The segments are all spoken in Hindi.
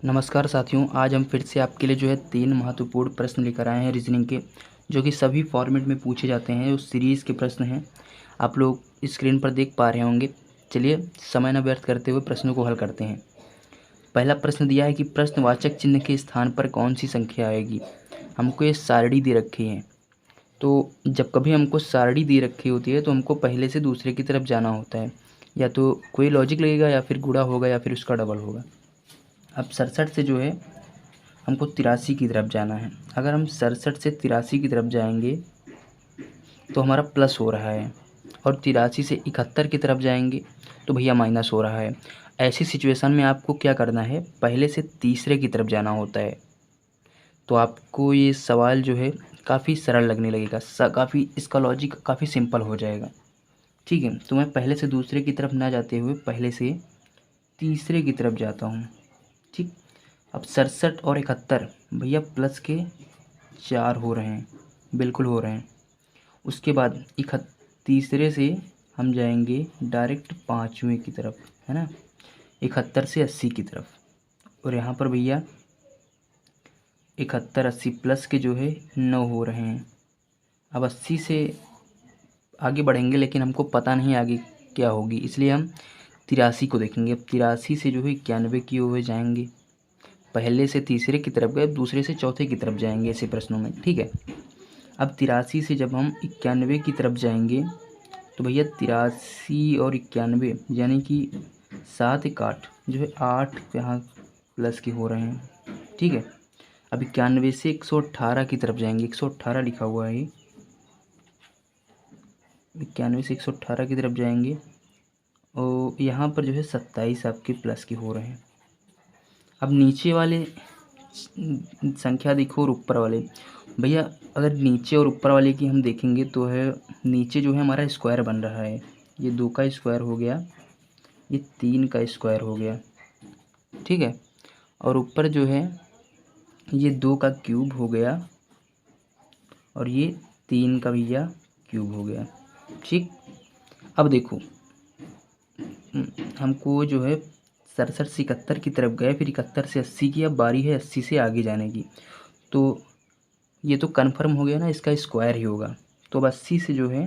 नमस्कार साथियों, आज हम फिर से आपके लिए जो है 3 महत्वपूर्ण प्रश्न लेकर आए हैं रीजनिंग के, जो कि सभी फॉर्मेट में पूछे जाते हैं। उस सीरीज़ के प्रश्न हैं, आप लोग स्क्रीन पर देख पा रहे होंगे। चलिए समय न व्यर्थ करते हुए प्रश्नों को हल करते हैं। पहला प्रश्न दिया है कि प्रश्नवाचक चिन्ह के स्थान पर कौन सी संख्या आएगी। हमको ये सारणी दे रखी है, तो जब कभी हमको सारणी दे रखी होती है तो हमको पहले से दूसरे की तरफ जाना होता है। या तो कोई लॉजिक लगेगा, या फिर गुणा होगा, या फिर उसका डबल होगा। अब 67 से जो है हमको 83 की तरफ जाना है। अगर हम 67 से 83 की तरफ जाएंगे तो हमारा प्लस हो रहा है, और 83 से 71 की तरफ जाएंगे तो भैया माइनस हो रहा है। ऐसी सिचुएशन में आपको क्या करना है, पहले से तीसरे की तरफ जाना होता है। तो आपको ये सवाल जो है काफ़ी सरल लगने लगेगा, काफ़ी इसका लॉजिक काफ़ी सिंपल हो जाएगा। ठीक है, तो मैं पहले से दूसरे की तरफ ना जाते हुए पहले से तीसरे की तरफ जाता हूँ। ठीक, अब 67 और 71 भैया प्लस के 4 हो रहे हैं, बिल्कुल हो रहे हैं। उसके बाद तीसरे से हम जाएंगे डायरेक्ट पाँचवें की तरफ, है ना, 71 से 80 की तरफ। और यहाँ पर भैया 71 80 प्लस के जो है 9 हो रहे हैं। अब 80 से आगे बढ़ेंगे, लेकिन हमको पता नहीं आगे क्या होगी, इसलिए हम 83 को देखेंगे। अब 83 से जो है 91 की ओर जाएंगे। पहले से तीसरे की तरफ गए, दूसरे से चौथे की तरफ जाएंगे ऐसे प्रश्नों में। ठीक है, अब 83 से जब हम 91 की तरफ जाएंगे तो भैया 83 और 91 यानी कि 7 एक 8 जो है 8 यहाँ प्लस के हो रहे हैं। ठीक है, अब 91 से 118 की तरफ जाएंगे। 118 लिखा हुआ है, 91 से 118 की तरफ जाएंगे और यहाँ पर जो है 27 आपके प्लस के हो रहे हैं। अब नीचे वाले संख्या देखो और ऊपर वाले, भैया अगर नीचे और ऊपर वाले की हम देखेंगे तो है, नीचे जो है हमारा स्क्वायर बन रहा है। ये 2 का स्क्वायर हो गया, ये 3 का स्क्वायर हो गया। ठीक है, और ऊपर जो है ये 2 का क्यूब हो गया, और ये 3 का भैया क्यूब हो गया। ठीक, अब देखो हमको जो है 67 से 71 की तरफ गए, फिर 71 से 80 की। अब बारी है 80 से आगे जाने की। तो ये तो कन्फर्म हो गया ना, इसका स्क्वायर ही होगा। तो अब 80 से जो है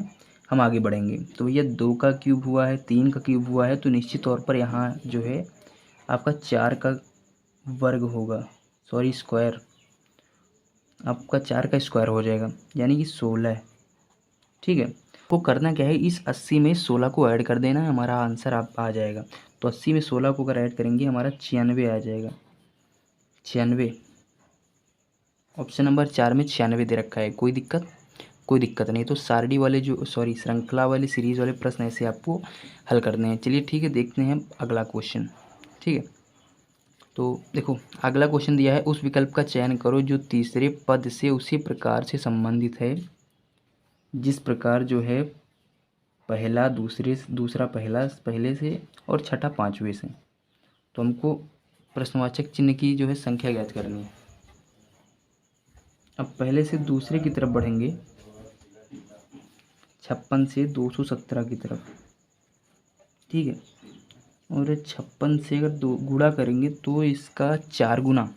हम आगे बढ़ेंगे तो भैया 2 का क्यूब हुआ है, 3 का क्यूब हुआ है, तो निश्चित तौर पर यहाँ जो है आपका 4 का वर्ग होगा, सॉरी स्क्वायर। आपका 4 का स्क्वायर हो जाएगा, यानी कि 16। ठीक है, को करना क्या है, इस 80 में 16 को ऐड कर देना है, हमारा आंसर आप आ जाएगा। तो 80 में 16 को अगर ऐड करेंगे हमारा 96 आ जाएगा। 96, ऑप्शन नंबर 4 में 96 दे रखा है। कोई दिक्कत? कोई दिक्कत नहीं। तो सारणी वाले जो श्रृंखला वाले सीरीज़ वाले प्रश्न ऐसे आपको हल करने हैं। चलिए ठीक है, देखते हैं अगला क्वेश्चन। ठीक है, तो देखो अगला क्वेश्चन दिया है, उस विकल्प का चयन करो जो तीसरे पद से उसी प्रकार से संबंधित है जिस प्रकार जो है पहला दूसरा पहले से और छठा पाँचवें से। तो हमको प्रश्नवाचक चिन्ह की जो है संख्या ज्ञात करनी है। अब पहले से दूसरे की तरफ बढ़ेंगे, 56 से 217 की तरफ। ठीक है, और 56 से अगर दो गुणा करेंगे तो इसका 4 गुना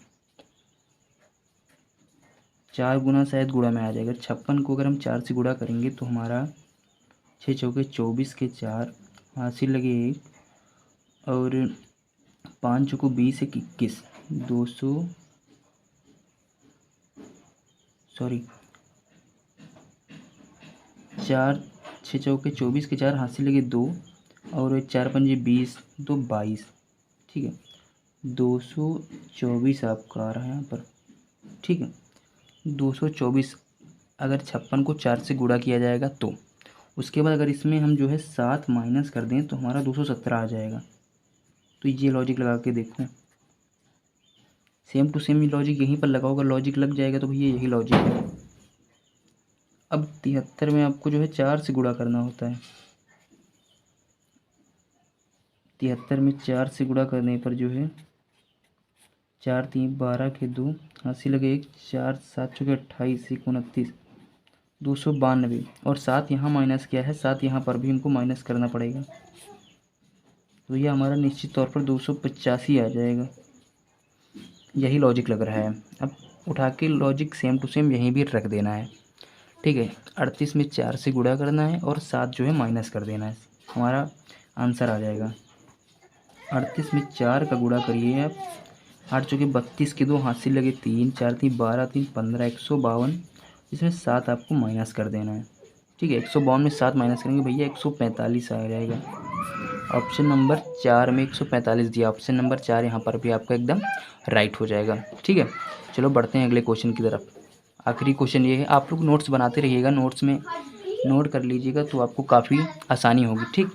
शायद गुणा में आ जाएगा। 56 को अगर हम 4 से गुणा करेंगे तो हमारा 6 चौके 24 के 4, हासिल लगे 1, और 5 चौको 20 एक 21, 200 सॉरी 4, 6 चौके 24 के 4, हासिल लगे 2, और 4 पंजे 20, 2 22। ठीक है, 224 आपका आ रहा है यहाँ पर। ठीक है, 224 अगर 56 को 4 से गुणा किया जाएगा तो उसके बाद अगर इसमें हम जो है 7 माइनस कर दें तो हमारा 217 आ जाएगा। तो ये लॉजिक लगा के देखो, सेम टू सेम लॉजिक यहीं पर लगाओ। अगर लॉजिक लग जाएगा तो भैया यही लॉजिक है। अब 73 में आपको जो है 4 से गुणा करना होता है। 73 में 4 से गुणा करने पर जो है 4 3 12 के 2, हासिल लगे 1, 4 7 चौके 28 1 29, 292। और 7 यहाँ माइनस किया है, 7 यहाँ पर भी हमको माइनस करना पड़ेगा। तो यह हमारा निश्चित तौर पर 285 आ जाएगा। यही लॉजिक लग रहा है। अब उठा के लॉजिक सेम टू सेम यहीं भी रख देना है, ठीक है। 38 में 4 से गुणा करना है और 7 जो है माइनस कर देना है, हमारा आंसर आ जाएगा। 38 में 4 का गुणा करिए आप, 8 चौके 32 के 2 हाथ से लगे 3, 4 3 12 3 15 152, इसमें 7 आपको माइनस कर देना है, ठीक है। 152 में 7 माइनस करेंगे भैया 145 आ जाएगा। ऑप्शन नंबर 4 में 145 दिया, ऑप्शन नंबर 4 यहाँ पर भी आपका एकदम राइट हो जाएगा, ठीक है। चलो बढ़ते हैं अगले क्वेश्चन की तरफ। आखिरी क्वेश्चन ये है, आप लोग नोट्स बनाते रहिएगा, नोट्स में नोट कर लीजिएगा तो आपको काफ़ी आसानी होगी, ठीक।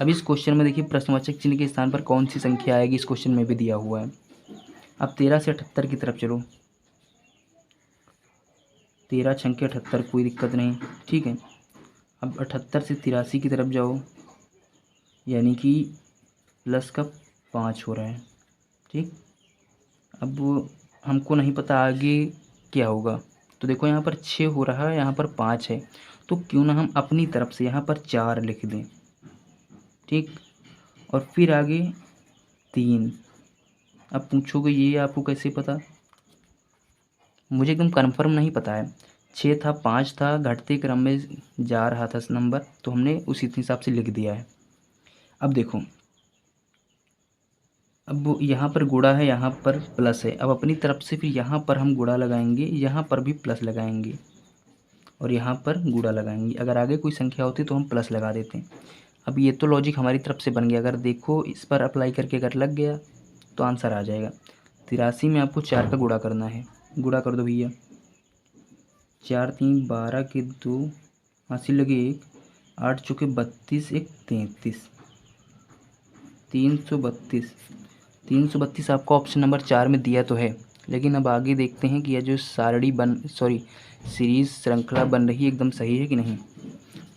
अब इस क्वेश्चन में देखिए प्रश्नवाचक चिन्ह के स्थान पर कौन सी संख्या आएगी, इस क्वेश्चन में भी दिया हुआ है। अब 13 से 78 की तरफ चलो, 13 छंके 78, कोई दिक्कत नहीं, ठीक है। अब 78 से 83 की तरफ जाओ, यानी कि प्लस का 5 हो रहा है, ठीक। अब हमको नहीं पता आगे क्या होगा, तो देखो यहाँ पर 6 हो रहा है, यहाँ पर 5 है, तो क्यों ना हम अपनी तरफ से यहाँ पर 4 लिख दें, ठीक। और फिर आगे 3। अब पूछोगे ये आपको कैसे पता, मुझे एकदम कन्फर्म नहीं पता है। 6 था, 5 था, घटते क्रम में जा रहा था नंबर, तो हमने उसी हिसाब से लिख दिया है। अब देखो, अब यहाँ पर गुणा है, यहाँ पर प्लस है, अब अपनी तरफ से फिर यहाँ पर हम गुणा लगाएंगे, यहाँ पर भी प्लस लगाएंगे और यहाँ पर गुणा लगाएंगे। अगर आगे कोई संख्या होती तो हम प्लस लगा देते हैं। अब ये तो लॉजिक हमारी तरफ से बन गया, अगर देखो इस पर अप्लाई करके अगर लग गया तो आंसर आ जाएगा। 83 में आपको 4 का गुणा करना है, गुणा कर दो भैया, 4 3 12 के 2 हाथ लगे 1, 8 चौके 32 1 33, 332 आपका ऑप्शन नंबर 4 में दिया तो है, लेकिन अब आगे देखते हैं कि यह जो सीरीज़ श्रृंखला बन रही है एकदम सही है कि नहीं।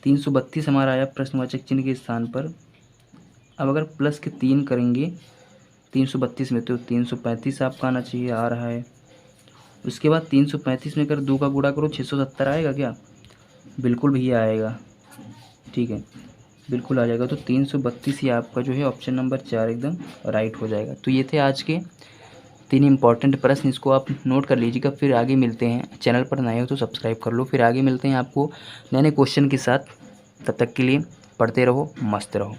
332 हमारा आया प्रश्नवाचक चिन्ह के स्थान पर। अब अगर प्लस के 3 करेंगे 332 में तो 335 आपका आना चाहिए, आ रहा है। उसके बाद 335 में अगर 2 का गुणा करो 670 आएगा क्या, बिल्कुल भैया आएगा, ठीक है, बिल्कुल आ जाएगा। तो 332 ही आपका जो है ऑप्शन नंबर 4 एकदम राइट हो जाएगा। तो ये थे आज के 3 इंपॉर्टेंट प्रश्न, इसको आप नोट कर लीजिएगा। फिर आगे मिलते हैं, चैनल पर नए हो तो सब्सक्राइब कर लो। फिर आगे मिलते हैं आपको नए नए क्वेश्चन के साथ, तब तक के लिए पढ़ते रहो, मस्त रहो।